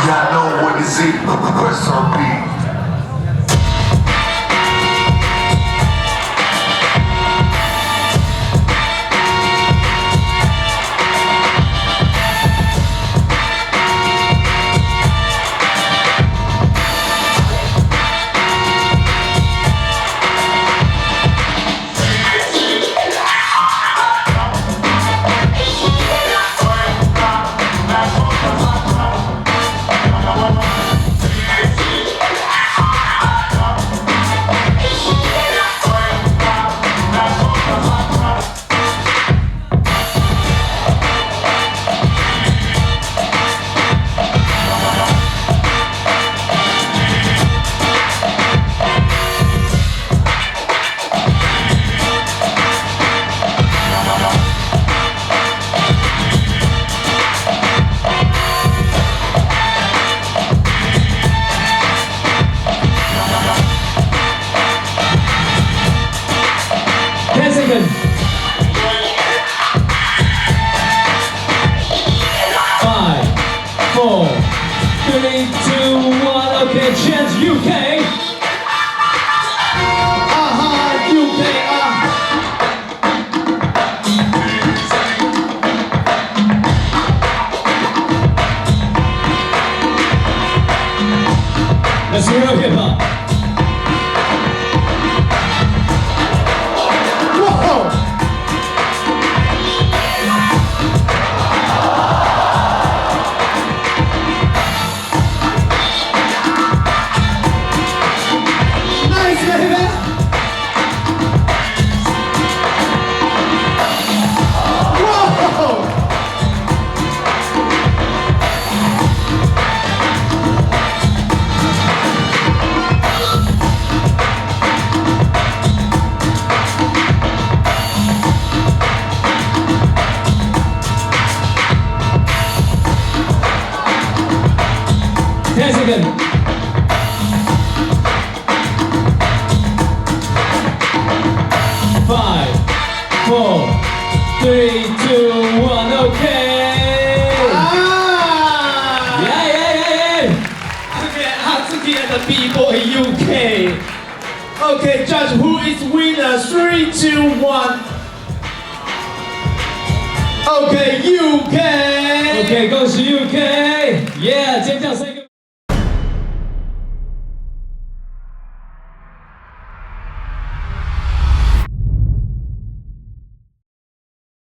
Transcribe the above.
Y'all know what is it? Press on beat. Okay, chance UK. UK. That's real hip hop. Second. 5, 4, 3, 2, 1, okay. Yeah. Okay, Atsuki and the B-boy UK. Okay, judge, who is winner? 3, 2, 1. Okay, UK. Okay, 恭喜 UK. Yeah，尖叫声。